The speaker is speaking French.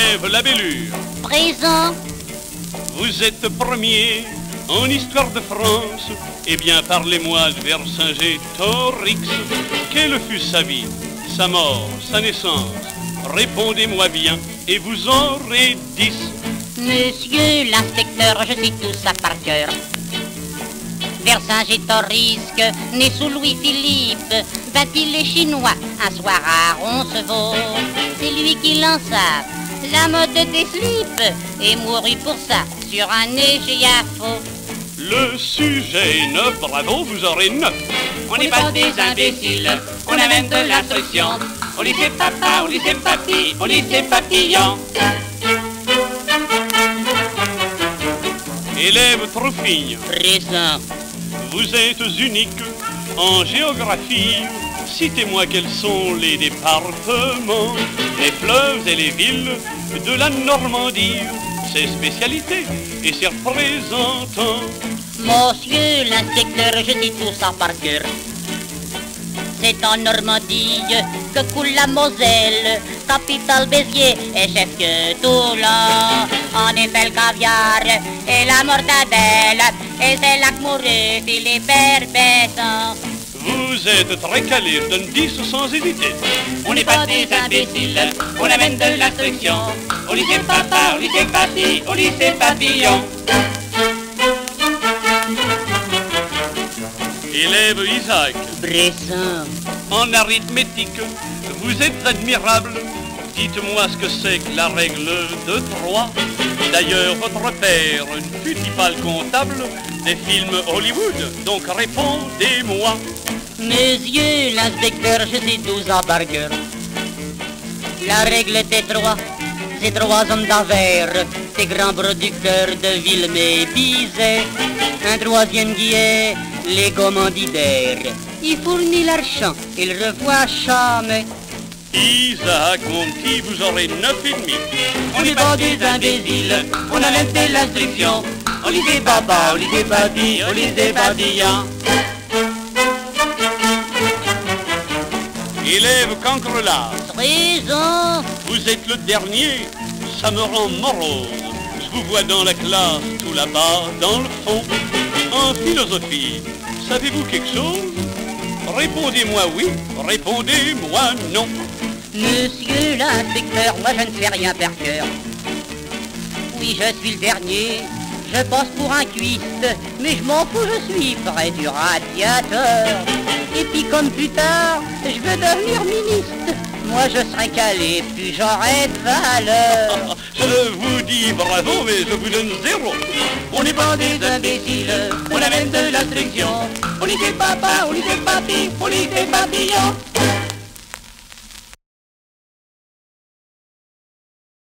Élève Labellure. Présent. Vous êtes premier en histoire de France. Eh bien, parlez-moi de Vercingétorix. Quelle fut sa vie, sa mort, sa naissance? Répondez-moi bien et vous aurez 10. Monsieur l'inspecteur, je sais tout ça par cœur. Vercingétorix, né sous Louis-Philippe, battit les Chinois un soir à Roncevaux. C'est lui qui lança la mode des slips et mourut pour ça sur un échafaud. Le sujet est neuf, bravo, vous aurez 9. On n'est pas des imbéciles, on amène de l'instruction. Au lycée papa, au lycée papy, au lycée papillon. Élève Troufigne. Présent. Vous êtes unique en géographie. Citez-moi quels sont les départements, les fleuves et les villes de la Normandie, ses spécialités et ses représentants. Monsieur l'inspecteur, je sais tout ça par cœur. C'est en Normandie que coule la Moselle, capitale Béziers et chef-lieu Toulon. En effet, le caviar et la mortadelle, et c'est là que mourut Philippe Herbesson. Vous êtes très calé, je donne 10 sans hésiter. On n'est pas des imbéciles, on amène de l'instruction. Au lycée papa, au lycée papy, au lycée papillon. Élève Isaac. Bresson. En arithmétique, vous êtes admirable. Dites-moi ce que c'est que la règle de 3. D'ailleurs, votre père ne fut-il pas le comptable des films Hollywood? Donc répondez-moi. Monsieur l'inspecteur, je sais 12 ans par cœur. La règle était 3. Ces 3 hommes d'affaires, ces grands producteurs de films et Bizet. Un troisième qui est les commanditaires. Il fournit l'argent, il revoit jamais. Isaac, mon petit, vous aurez 9,5. On n'est pas des imbéciles, on amène de l'instruction. Au lycée papa, au lycée papy, au lycée papillon. Élève Cancrelas. Présent. Vous êtes le dernier, ça me rend morose. Je vous vois dans la classe, tout là-bas, dans le fond. En philosophie, savez-vous quelque chose? Répondez-moi oui, répondez-moi non. Monsieur l'inspecteur, moi je ne sais rien par cœur. Oui, je suis le dernier, je passe pour un cuiste, mais je m'en fous, je suis près du radiateur. Et puis comme plus tard, je veux devenir ministre, moi je serai calé, puis j'aurai de valeur. Je vous dis bravo, mais je vous donne 0. On n'est pas des imbéciles, on amène de l'instruction. Au lycée papa, au lycée papy, au lycée papillon.